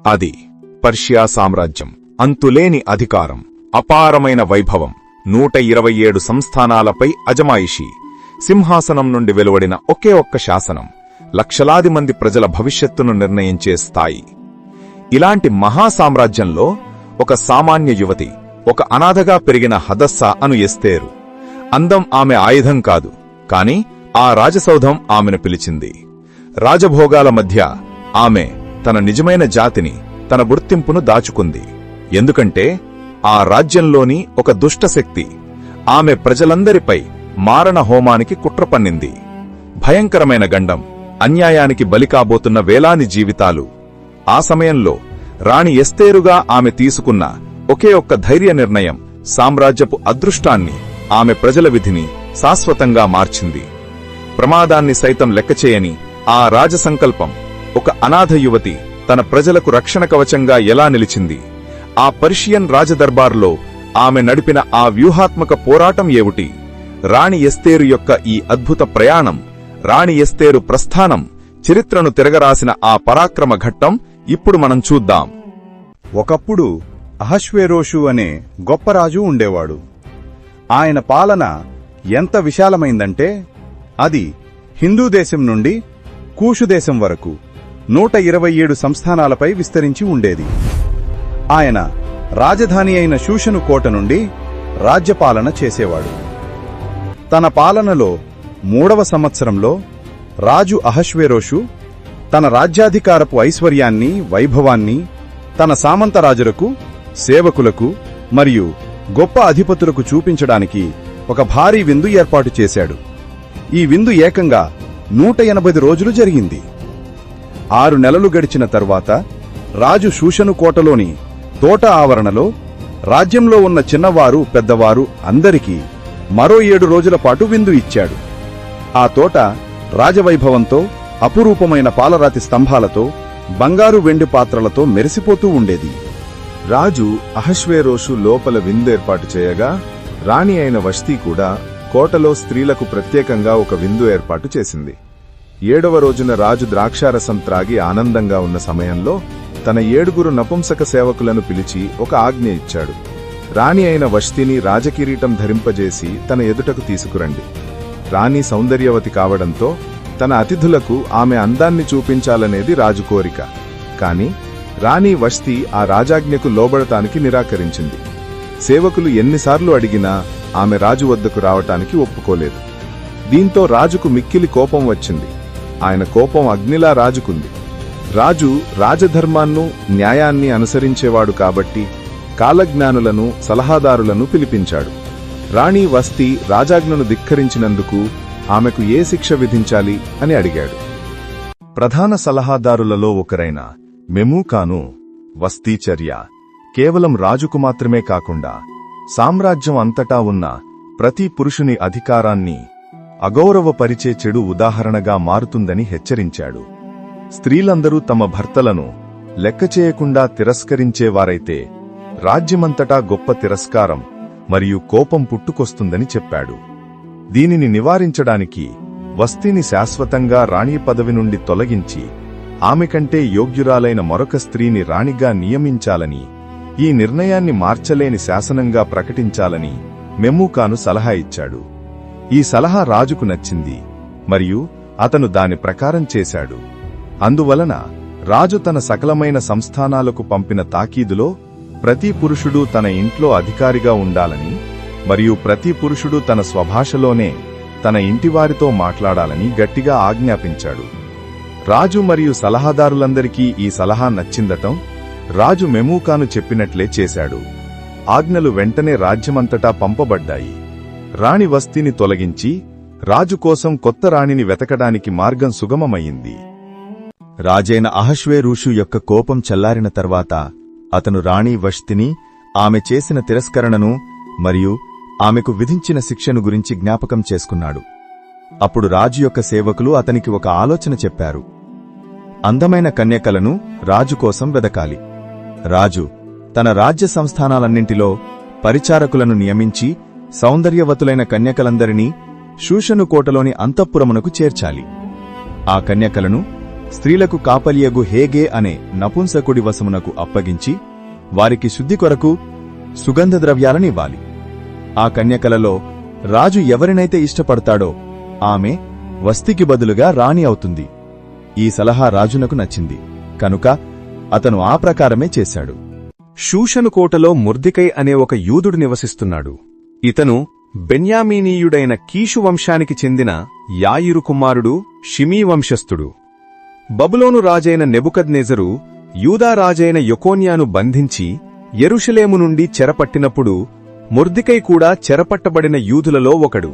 అది పర్షియా సామ్రాజ్యం. అంతులేని అధికారం, అపారమైన వైభవం, 127 సంస్థానాలపై అజమాయిషీ, సింహాసనం నుండి వెలువడిన ఒకే ఒక్క శాసనం, లక్షలాది మంది ప్రజల భవిష్యత్తును నిర్ణయించే స్థాయి. ఇలాంటి మహాసామ్రాజ్యంలో ఒక సామాన్య యువతి, ఒక అనాథగా పెరిగిన హదస్సా అను ఎస్తేరు. అందం ఆమె ఆయుధం కాదు, కాని ఆ రాజసౌధం ఆమెను పిలిచింది. రాజభోగాల మధ్య ఆమె తన నిజమైన జాతిని, తన గుర్తింపును దాచుకుంది. ఎందుకంటే ఆ రాజ్యంలోని ఒక దుష్టశక్తి ఆమె ప్రజలందరిపై మారణ హోమానికి కుట్ర పన్నింది. భయంకరమైన గండం, అన్యాయానికి బలికాబోతున్న వేలాది జీవితాలు. ఆ సమయంలో రాణి ఎస్తేరుగా ఆమె తీసుకున్న ఒకే ఒక్క ధైర్య నిర్ణయం సామ్రాజ్యపు అదృష్టాన్ని, ఆమె ప్రజల విధిని శాశ్వతంగా మార్చింది. ప్రమాదాన్ని సైతం లెక్కచేయని ఆ రాజసంకల్పం, ఒక అనాథ యువతి తన ప్రజలకు రక్షణ కవచంగా ఎలా నిలిచింది? ఆ పర్షియన్ రాజదర్బార్లో ఆమె నడిపిన ఆ వ్యూహాత్మక పోరాటం ఏమిటి? రాణి ఎస్తేరు యొక్క ఈ అద్భుత ప్రయాణం, రాణి ఎస్తేరు ప్రస్థానం, చరిత్రను తిరగరాసిన ఆ పరాక్రమ ఘట్టం ఇప్పుడు మనం చూద్దాం. ఒకప్పుడు అహష్వేరోషు అనే గొప్ప రాజు ఉండేవాడు. ఆయన పాలన ఎంత విశాలమైందంటే అది హిందూ దేశం నుండి కూషు దేశం వరకు 127 సంస్థానాలపై విస్తరించి ఉండేది. ఆయన రాజధాని అయిన షూషను కోట నుండి రాజ్యపాలన చేసేవాడు. తన పాలనలో 3వ సంవత్సరంలో రాజు అహష్వేరోషు తన రాజ్యాధికారపు ఐశ్వర్యాన్ని, వైభవాన్ని తన సామంతరాజులకు, సేవకులకు మరియు గొప్ప అధిపతులకు చూపించడానికి ఒక భారీ విందు ఏర్పాటు చేశాడు. ఈ విందు ఏకంగా 180 రోజులు జరిగింది. 6 నెలలు గడిచిన తరువాత రాజు షూషను కోటలోని తోట ఆవరణలో రాజ్యంలో ఉన్న చిన్నవారు, పెద్దవారు అందరికీ మరో 7 రోజుల పాటు విందు ఇచ్చాడు. ఆ తోట రాజవైభవంతో, అపురూపమైన పాలరాతి స్తంభాలతో, బంగారు వెండి పాత్రలతో మెరిసిపోతూ ఉండేది. రాజు అహష్వేరోషు లోపల విందు ఏర్పాటు చేయగా, రాణి అయిన వష్తి కూడా కోటలో స్త్రీలకు ప్రత్యేకంగా ఒక విందు ఏర్పాటు చేసింది. 7వ రోజున రాజు ద్రాక్షారసం త్రాగి ఆనందంగా ఉన్న సమయంలో తన 7గురు నపుంసక సేవకులను పిలిచి ఒక ఆజ్ఞ ఇచ్చాడు. రాణి అయిన వష్తిని రాజకిరీటం ధరింపజేసి తన ఎదుటకు తీసుకురండి. రాణి సౌందర్యవతి కావడంతో తన అతిథులకు ఆమె అందాన్ని చూపించాలనేది రాజు కోరిక. కాని రాణి వష్తి ఆ రాజాజ్ఞకు లోబడటానికి నిరాకరించింది. సేవకులు ఎన్నిసార్లు అడిగినా ఆమె రాజు వద్దకు రావటానికి ఒప్పుకోలేదు. దీంతో రాజుకు మిక్కిలి కోపం వచ్చింది. ఆయన కోపం అగ్నిలా రాజుకుంది. రాజు రాజధర్మాన్ని, న్యాయాన్ని అనుసరించేవాడు కాబట్టి కాలజ్ఞానులను, సలహాదారులను పిలిపించాడు. రాణి వష్తి రాజాజ్ఞను ధిక్కరించినందుకు ఆమెకు ఏ శిక్ష విధించాలి అని అడిగాడు. ప్రధాన సలహాదారులలో ఒకరైన మెమూకాను వష్తి చర్య కేవలం రాజుకు మాత్రమే కాకుండా సామ్రాజ్యం అంతటా ఉన్న ప్రతి పురుషుని అధికారాన్ని అగౌరవపరిచే చెడు ఉదాహరణగా మారుతుందని హెచ్చరించాడు. స్త్రీలందరూ తమ భర్తలను లెక్కచేయకుండా తిరస్కరించేవారైతే రాజ్యమంతటా గొప్ప తిరస్కారం మరియు కోపం పుట్టుకొస్తుందని చెప్పాడు. దీనిని నివారించడానికి వష్తిని శాశ్వతంగా రాణి పదవి నుండి తొలగించి ఆమె కంటే యోగ్యురాలైన మరొక స్త్రీని రాణిగా నియమించాలని, ఈ నిర్ణయాన్ని మార్చలేని శాసనంగా ప్రకటించాలని మెమూకాను సలహా ఇచ్చాడు. ఈ సలహా రాజుకు నచ్చింది మరియు అతను దాని ప్రకారం చేశాడు. అందువలన రాజు తన సకలమైన సంస్థానాలకు పంపిన తాకీదులో ప్రతి పురుషుడు తన ఇంట్లో అధికారిగా ఉండాలని మరియు ప్రతి పురుషుడు తన స్వభాషలోనే తన ఇంటివారితో మాట్లాడాలని గట్టిగా ఆజ్ఞాపించాడు. రాజు మరియు సలహాదారులందరికీ ఈ సలహా నచ్చిందటం రాజు మెమూకాను చెప్పినట్లే చేశాడు. ఆజ్ఞలు వెంటనే రాజ్యమంతటా పంపబడ్డాయి. రాణి వష్తిని తొలగించి రాజు కోసం కొత్త రాణిని వెతకడానికి మార్గం సుగమమయ్యింది. రాజైన అహష్వేరోషు యొక్క కోపం చల్లారిన తర్వాత అతను రాణి వష్తిని, ఆమె చేసిన తిరస్కరణను మరియు ఆమెకు విధించిన శిక్షను గురించి జ్ఞాపకం చేసుకున్నాడు. అప్పుడు రాజు యొక్క సేవకులు అతనికి ఒక ఆలోచన చెప్పారు. అందమైన కన్యకలను రాజు కోసం వెదకాలి. రాజు తన రాజ్య సంస్థానాలన్నింటిలో పరిచారకులను నియమించి సౌందర్యవతులైన కన్యకలందరినీ షూషను కోటలోని అంతఃపురమునకు చేర్చాలి. ఆ కన్యకలను స్త్రీలకు కాపలియగు హేగే అనే నపుంసకుడి వశమునకు అప్పగించి వారికి శుద్ధి కొరకు సుగంధ ద్రవ్యాలనివ్వాలి. ఆ కన్యకలలో రాజు ఎవరినైతే ఇష్టపడతాడో ఆమె వస్తికి బదులుగా రాణి అవుతుంది. ఈ సలహా రాజునకు నచ్చింది కనుక అతను ఆ ప్రకారమే చేశాడు. షూషను కోటలో మొర్దెకై అనే ఒక యూదుడు నివసిస్తున్నాడు. ఇతను బెన్యామీనీయుడైన కీషు వంశానికి చెందిన యాయిరు కుమారుడు షిమీ వంశస్థుడు. బబులోను రాజైన నెబుకద్నెజరు యూదా రాజైన యొకోన్యాను బంధించి యెరూషలేము నుండి చెరపట్టినప్పుడు మొర్దెకై కూడా చెరపట్టబడిన యూదులలో ఒకడు.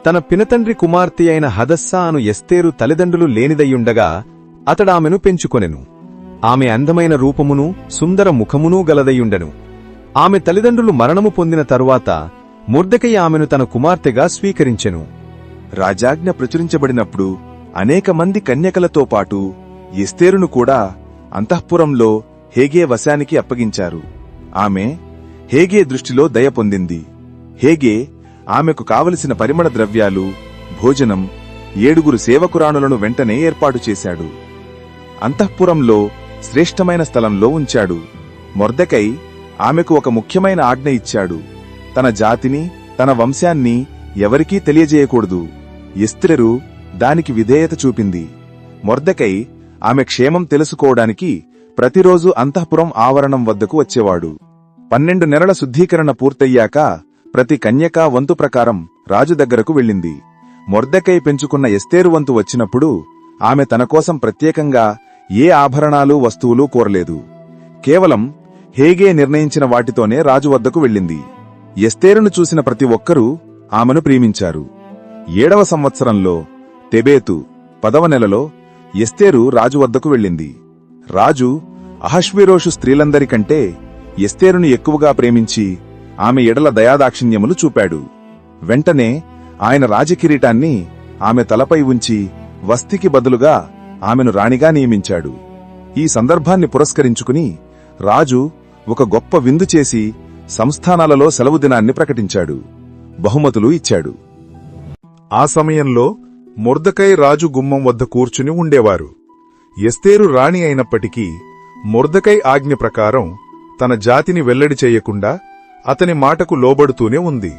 తన పినతండ్రి కుమార్తె అయిన హదస్సా అను ఎస్తేరు తల్లిదండ్రులు లేనిదయ్యుండగా అతడామెను పెంచుకొనెను. ఆమె అందమైన రూపమును సుందర ముఖమునూ గలదయ్యుండెను. ఆమె తల్లిదండ్రులు మరణము పొందిన తరువాత మొర్దెకై ఆమెను తన కుమార్తెగా స్వీకరించెను. రాజాజ్ఞ ప్రచురించబడినప్పుడు అనేక మంది కన్యకలతో పాటు ఎస్తేరును కూడా అంతఃపురంలో హేగే వశానికి అప్పగించారు. ఆమె హేగే దృష్టిలో దయ పొందింది. హేగే ఆమెకు కావలసిన పరిమళ ద్రవ్యాలు, భోజనం, 7 సేవకురాణులను వెంటనే ఏర్పాటు చేశాడు. అంతఃపురంలో శ్రేష్టమైన స్థలంలో ఉంచాడు. మొర్దెకై ఆమెకు ఒక ముఖ్యమైన ఆజ్ఞ ఇచ్చాడు. తన జాతిని, తన వంశాన్ని ఎవరికీ తెలియజేయకూడదు. ఎస్తేరు దానికి విధేయత చూపింది. మొర్దెకై ఆమె క్షేమం తెలుసుకోవడానికి ప్రతిరోజు అంతఃపురం ఆవరణం వద్దకు వచ్చేవాడు. 12 నెలల శుద్ధీకరణ పూర్తయ్యాక ప్రతి కన్యక వంతు ప్రకారం రాజు దగ్గరకు వెళ్ళింది. మొర్దెకై పెంచుకున్న ఎస్తేరు వంతు వచ్చినప్పుడు ఆమె తనకోసం ప్రత్యేకంగా ఏ ఆభరణాలు, వస్తువులు కోరలేదు. కేవలం హేగే నిర్ణయించిన వాటితోనే రాజు వద్దకు వెళ్ళింది. ఎస్తేరును చూసిన ప్రతి ఒక్కరూ ఆమెను ప్రేమించారు. 7వ సంవత్సరంలో తెబేతు 10వ నెలలో ఎస్తేరు రాజు వద్దకు వెళ్ళింది. రాజు అహష్వేరోషు స్త్రీలందరికంటే ఎస్తేరును ఎక్కువగా ప్రేమించి ఆమె ఎడల దయాదాక్షిణ్యములు చూపాడు. వెంటనే ఆయన రాజకిరీటాన్ని ఆమె తలపై ఉంచి వస్తికి బదులుగా ఆమెను రాణిగా నియమించాడు. ఈ సందర్భాన్ని పురస్కరించుకుని రాజు ఒక గొప్ప విందు చేసి సంస్థానాలలో సెలవు దినాన్ని ప్రకటించాడు. బహుమతులు ఇచ్చాడు. ఆ సమయంలో మొర్దెకై రాజు గుమ్మం వద్ద కూర్చుని ఉండేవారు. ఎస్తేరు రాణి అయినప్పటికీ మొర్దెకై ఆజ్ఞ ప్రకారం తన జాతిని వెల్లడి చేయకుండా అతని మాటకు లోబడుతూనే ఉంది.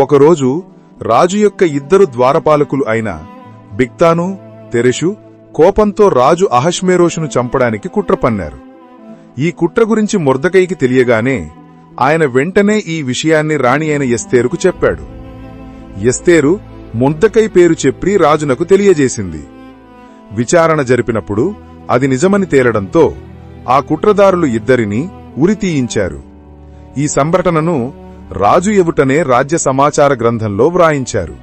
ఒకరోజు రాజు యొక్క 2 ద్వారపాలకులు అయిన బిగ్తాను, తెరెషు కోపంతో రాజు అహష్వేరోషును చంపడానికి కుట్ర పన్నారు. ఈ కుట్ర గురించి మొర్దెకైకి తెలియగానే ఆయన వెంటనే ఈ విషయాన్ని రాణి అయిన ఎస్తేరుకు చెప్పాడు. ఎస్తేరు మొర్దెకై పేరు చెప్పి రాజునకు తెలియజేసింది. విచారణ జరిపినప్పుడు అది నిజమని తేలడంతో ఆ కుట్రదారులు 2 ఉరితీయించారు. ఈ సంఘటనను రాజు ఎదుటనే రాజ్య సమాచార గ్రంథంలో వ్రాయించారు.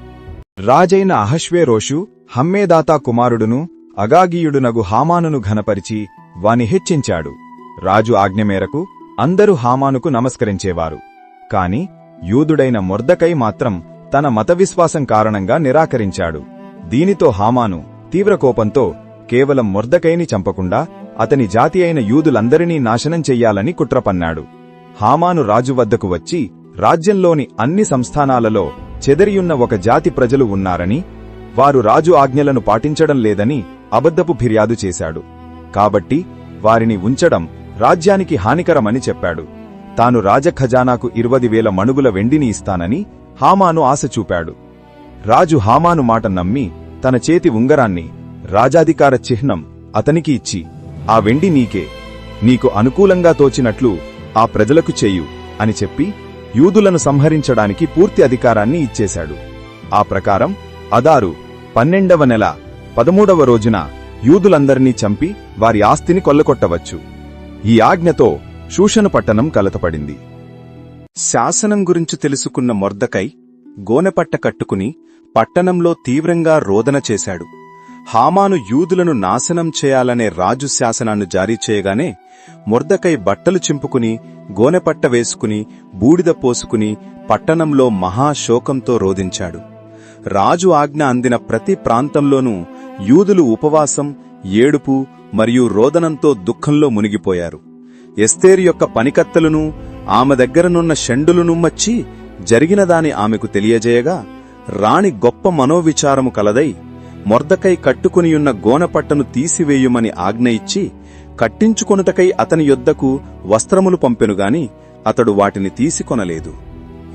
రాజైన అహష్వేరోషు హమ్మేదాతా కుమారుడును అగాగీయుడునగు హామానును ఘనపరిచి వాని హెచ్చించాడు. రాజు ఆజ్ఞ మేరకు అందరూ హామానుకు నమస్కరించేవారు. కాని యూదుడైన మొర్దెకై మాత్రం తన మతవిశ్వాసం కారణంగా నిరాకరించాడు. దీనితో హామాను తీవ్రకోపంతో కేవలం మొర్దెకైని చంపకుండా అతని జాతి అయిన యూదులందరినీ నాశనం చెయ్యాలని కుట్రపన్నాడు. హామాను రాజు వద్దకు వచ్చి రాజ్యంలోని అన్ని సంస్థానాలలో చెదరియున్న ఒక జాతి ప్రజలు ఉన్నారని, వారు రాజు ఆజ్ఞలను పాటించడం లేదని అబద్ధపు ఫిర్యాదు చేశాడు. కాబట్టి వారిని ఉంచడం రాజ్యానికి హానికరమని చెప్పాడు. తాను రాజఖజానాకు 20,000 మణుగుల వెండిని ఇస్తానని హామాను ఆశ చూపాడు. రాజు హామాను మాట నమ్మి తన చేతి ఉంగరాన్ని, రాజాధికార చిహ్నం అతనికి ఇచ్చి, ఆ వెండి నీకే, నీకు అనుకూలంగా తోచినట్లు ఆ ప్రజలకు చెయ్యు అని చెప్పి యూదులను సంహరించడానికి పూర్తి అధికారాన్ని ఇచ్చేశాడు. ఆ ప్రకారం అదారు 12వ నెల 13వ రోజున యూదులందరినీ చంపి వారి ఆస్తిని కొల్లగొట్టవచ్చు. ఈ ఆజ్ఞతో షూషను పట్టణం కలతపడింది. శాసనం గురించి తెలుసుకున్న మొర్దెకై గోనెపట్ట కట్టుకుని పట్టణంలో తీవ్రంగా రోదన చేశాడు. హామాను యూదులను నాశనం చేయాలనే రాజు శాసనాన్ని జారీ చేయగానే మొర్దెకై బట్టలు చింపుకుని గోనెపట్ట వేసుకుని బూడిద పోసుకుని పట్టణంలో మహాశోకంతో రోదించాడు. రాజు ఆజ్ఞ అందిన ప్రతి ప్రాంతంలోనూ యూదులు ఉపవాసం, ఏడుపు మరియు రోదనంతో దుఃఖంలో మునిగిపోయారు. ఎస్తేరు యొక్క పనికత్తెలను ఆమె దగ్గరనున్న షండులను మచ్చి జరిగినదాని ఆమెకు తెలియజేయగా రాణి గొప్ప మనోవిచారము కలదై మొర్దకై కట్టుకునియున్న గోనపట్టను తీసివేయుమని ఆజ్ఞ ఇచ్చి కట్టించుకొనుటకై అతని యొద్దకు వస్త్రములు పంపెనుగాని అతడు వాటిని తీసికొనలేదు.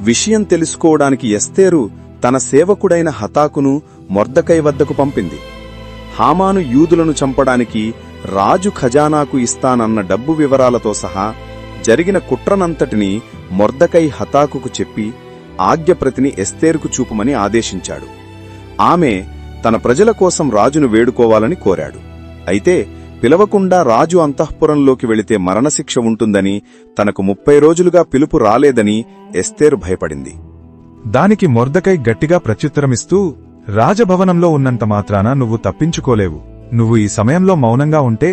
విషయం తెలుసుకోవడానికి ఎస్తేరు తన సేవకుడైన హతాకును మొర్దకై వద్దకు పంపింది. హామాను యూదులను చంపడానికి రాజు ఖజానాకు ఇస్తానన్న డబ్బు వివరాలతో సహా జరిగిన కుట్రనంతటినీ మొర్దకై హతాకుకు చెప్పి ఆజ్ఞప్రతిని ఎస్తేరుకు చూపమని ఆదేశించాడు. ఆమె తన ప్రజల కోసం రాజును వేడుకోవాలని కోరాడు. అయితే పిలవకుండా రాజు అంతఃపురంలోకి వెళితే మరణశిక్ష ఉంటుందని, తనకు 30 రోజులుగా పిలుపు రాలేదని ఎస్తేరు భయపడింది. దానికి మొర్దకై గట్టిగా ప్రత్యుత్తరమిస్తూ, రాజభవనంలో ఉన్నంత మాత్రాన నువ్వు తప్పించుకోలేవు. నువ్వు ఈ సమయంలో మౌనంగా ఉంటే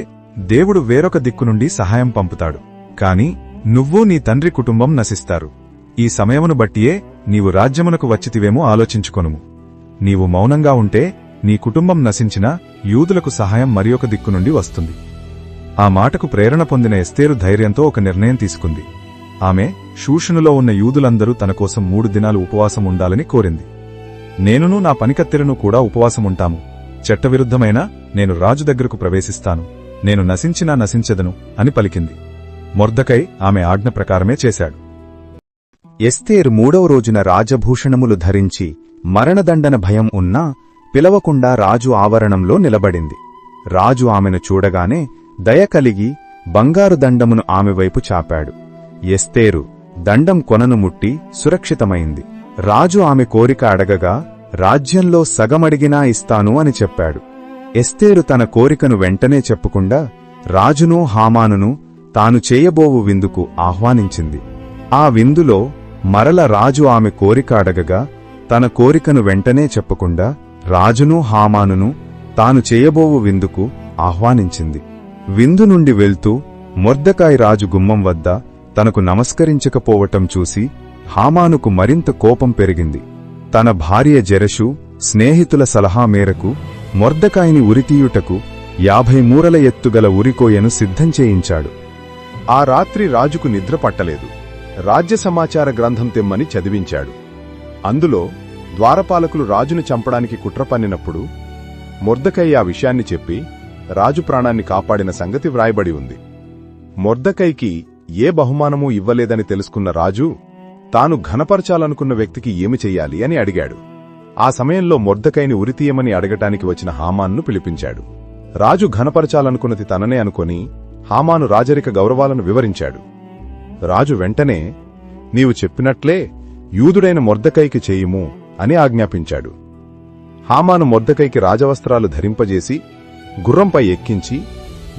దేవుడు వేరొక దిక్కు నుండి సహాయం పంపుతాడు. కాని నువ్వు నీ తండ్రి కుటుంబం నశిస్తారు. ఈ సమయమును బట్టియే నీవు రాజ్యమునకు వచ్చితివేమో ఆలోచించుకొనుము. నీవు మౌనంగా ఉంటే నీ కుటుంబం నశించినా యూదులకు సహాయం మరియొక దిక్కు నుండి వస్తుంది. ఆ మాటకు ప్రేరణ పొందిన ఎస్తేరు ధైర్యంతో ఒక నిర్ణయం తీసుకుంది. ఆమె షూషనులో ఉన్న యూదులందరూ తన కోసం 3 దినాలు ఉపవాసం ఉండాలని కోరింది. నేనును నా పనికత్తెలను కూడా ఉపవాసముంటాము. చట్టవిరుద్ధమైన నేను రాజు దగ్గరకు ప్రవేశిస్తాను. నేను నశించినా నశించెదను అని పలికింది. మొర్దకై ఆమె ఆజ్ఞ ప్రకారమే చేశాడు. ఎస్తేరు 3వ రోజున రాజభూషణములు ధరించి మరణదండన భయం ఉన్నా పిలవకుండా రాజు ఆవరణంలో నిలబడింది. రాజు ఆమెను చూడగానే దయ కలిగి బంగారు దండమును ఆమె వైపు చాపాడు. ఎస్తేరు దండం కొనను ముట్టి సురక్షితమైంది. రాజు ఆమె కోరిక అడగగా రాజ్యంలో సగమడిగినా ఇస్తాను అని చెప్పాడు. ఎస్తేరు తన కోరికను వెంటనే చెప్పకుండా రాజును హామానును తాను చేయబోవు విందుకు ఆహ్వానించింది. ఆ విందులో మరల రాజు ఆమె కోరిక అడగగా తన కోరికను వెంటనే చెప్పకుండా రాజును హామానును తాను చేయబోవు విందుకు ఆహ్వానించింది. విందు నుండి వెళ్తూ మొర్దెకాయి రాజు గుమ్మం వద్ద తనకు నమస్కరించకపోవటం చూసి హామానుకు మరింత కోపం పెరిగింది. తన భార్య జెరెషు స్నేహితుల సలహా మేరకు మొర్దెకాయిని ఉరితీయుటకు 50 మూరల ఎత్తుగల ఉరికోయను సిద్ధం చేయించాడు. ఆ రాత్రి రాజుకు నిద్ర పట్టలేదు. రాజ్య సమాచార గ్రంథం తెమ్మని చదివించాడు. అందులో ద్వారపాలకులు రాజును చంపడానికి కుట్ర పన్నినప్పుడు మొర్దెకై ఆ విషయాన్ని చెప్పి రాజు ప్రాణాన్ని కాపాడిన సంగతి వ్రాయబడి ఉంది. మొర్దెకైకి ఏ బహుమానమూ ఇవ్వలేదని తెలుసుకున్న రాజు తాను ఘనపరచాలనుకున్న వ్యక్తికి ఏమి చెయ్యాలి అని అడిగాడు. ఆ సమయంలో మొర్దెకైని ఉరితీయమని అడగటానికి వచ్చిన హామానును పిలిపించాడు. రాజు ఘనపరచాలనుకున్నది తననే అనుకొని హామాను రాజరిక గౌరవాలను వివరించాడు. రాజు వెంటనే నీవు చెప్పినట్లే యూదుడైన మొర్దెకైకి చేయుము అని ఆజ్ఞాపించాడు. హామాను మొర్దెకైకి రాజవస్త్రాలు ధరింపజేసి గుర్రంపై ఎక్కించి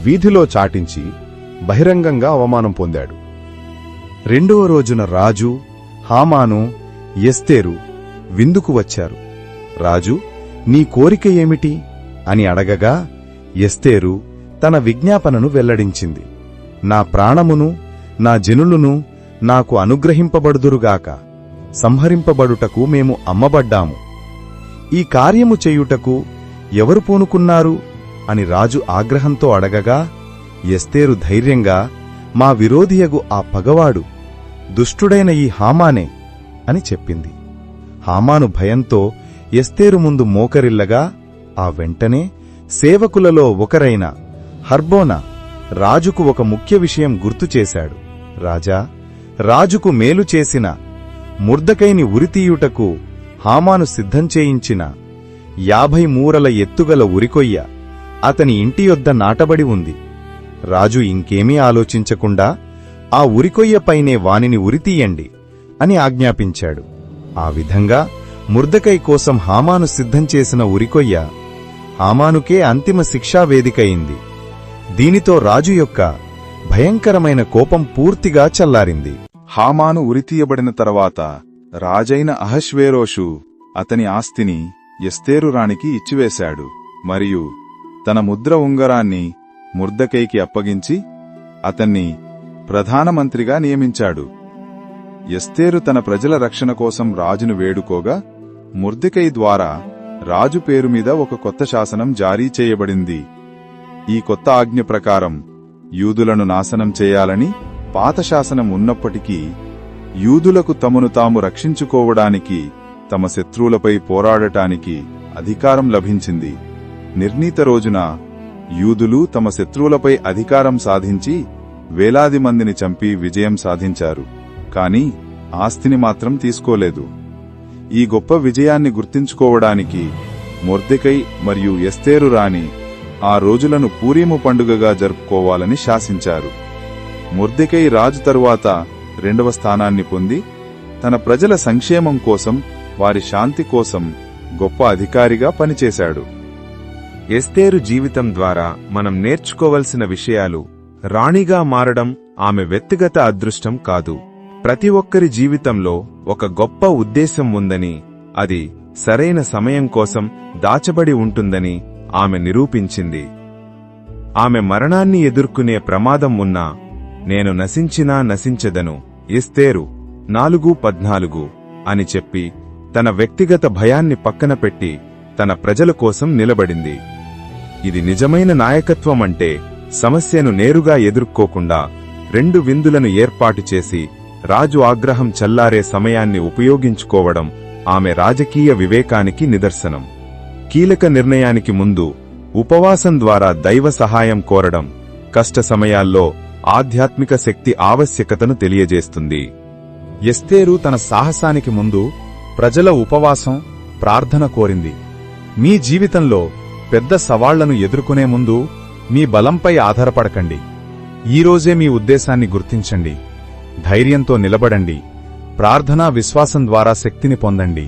వీధిలో చాటించి బహిరంగంగా అవమానం పొందాడు. 2వ రోజున రాజు హామాను ఎస్తేరు విందుకు వచ్చారు. రాజు నీ కోరిక ఏమిటి అని అడగగా ఎస్తేరు తన విజ్ఞాపనను వెల్లడించింది. నా ప్రాణమును నా జనులును నాకు అనుగ్రహింపబడుదురుగాక. సంహరింపబడుటకు మేము అమ్మబడ్డాము. ఈ కార్యము చేయుటకు ఎవరు పూనుకున్నారు అని రాజు ఆగ్రహంతో అడగగా ఎస్తేరు ధైర్యంగా మా విరోధియగు ఆ పగవాడు దుష్టుడైన ఈ హామానే అని చెప్పింది. హామాను భయంతో ఎస్తేరు ముందు మోకరిల్లగా ఆ వెంటనే సేవకులలో ఒకరైన హర్బోనా రాజుకు ఒక ముఖ్య విషయం గుర్తుచేశాడు. రాజా, రాజుకు మేలు చేసిన మొర్దెకైని ఉరితీయుటకు హామాను సిద్ధం చేయించిన 50 మూరల ఎత్తుగల ఉరికొయ్య అతని ఇంటి యొద్ద నాటబడి ఉంది. రాజు ఇంకేమీ ఆలోచించకుండా ఆ ఉరికొయ్యపైనే వానిని ఉరితీయండి అని ఆజ్ఞాపించాడు. ఆ విధంగా మొర్దెకై కోసం హామాను సిద్ధం చేసిన ఉరికొయ్య హామానుకే అంతిమ శిక్షావేదికయింది. దీనితో రాజు యొక్క భయంకరమైన కోపం పూర్తిగా చల్లారింది. హామాను ఉరితీయబడిన తర్వాత రాజైన అహష్వేరోషు అతని ఆస్తిని ఎస్తేరు రాణికి ఇచ్చివేశాడు మరియు తన ముద్ర ఉంగరాన్ని మొర్దెకైకి అప్పగించి అతన్ని ప్రధానమంత్రిగా నియమించాడు. ఎస్తేరు తన ప్రజల రక్షణ కోసం రాజును వేడుకోగా మొర్దెకై ద్వారా రాజు పేరు మీద ఒక కొత్త శాసనం జారీ చేయబడింది. ఈ కొత్త ఆజ్ఞ ప్రకారం యూదులను నాశనం చేయాలని పాత శాసనం ఉన్నప్పటికీ యూదులకు తమను తాము రక్షించుకోవడానికి తమ శత్రువులపై పోరాడటానికి అధికారం లభించింది. నిర్ణీత రోజున యూదులు తమ శత్రువులపై అధికారం సాధించి వేలాది మందిని చంపి విజయం సాధించారు. కాని ఆస్తిని మాత్రం తీసుకోలేదు. ఈ గొప్ప విజయాన్ని గుర్తించుకోవడానికి మొర్దెకై మరియు ఎస్తేరు రాణి ఆ రోజులను పూరీము పండుగగా జరుపుకోవాలని శాసించారు. మొర్దెకై రాజు తరువాత 2వ స్థానాన్ని పొంది తన ప్రజల సంక్షేమం కోసం, వారి శాంతి కోసం గొప్ప అధికారిగా పనిచేశాడు. ఎస్తేరు జీవితం ద్వారా మనం నేర్చుకోవలసిన విషయాలు: రాణిగా మారడం ఆమె వ్యక్తిగత అదృష్టం కాదు. ప్రతి ఒక్కరి జీవితంలో ఒక గొప్ప ఉద్దేశం ఉందని, అది సరైన సమయం కోసం దాచబడి ఉంటుందని ఆమె నిరూపించింది. ఆమె మరణాన్ని ఎదుర్కొనే ప్రమాదం ఉన్నా నేను నశించినా నశించదను, ఎస్తేరు 4:14 అని చెప్పి తన వ్యక్తిగత భయాన్ని పక్కన పెట్టి తన ప్రజల కోసం నిలబడింది. ఇది నిజమైన నాయకత్వం అంటే సమస్యను నేరుగా ఎదుర్కోకుండా 2 విందులను ఏర్పాటు చేసి రాజు ఆగ్రహం చల్లారే సమయాన్ని ఉపయోగించుకోవడం ఆమె రాజకీయ వివేకానికి నిదర్శనం. కీలక నిర్ణయానికి ముందు ఉపవాసం ద్వారా దైవ సహాయం కోరడం కష్ట సమయాల్లో ఆధ్యాత్మిక శక్తి ఆవశ్యకతను తెలియజేస్తుంది. ఎస్తేరు తన సాహసానికి ముందు ప్రజల ఉపవాసం, ప్రార్థన కోరింది. మీ జీవితంలో పెద్ద సవాళ్లను ఎదుర్కొనే ముందు మీ బలంపై ఆధారపడకండి. ఈరోజే మీ ఉద్దేశాన్ని గుర్తించండి. ధైర్యంతో నిలబడండి. ప్రార్థనా విశ్వాసం ద్వారా శక్తిని పొందండి.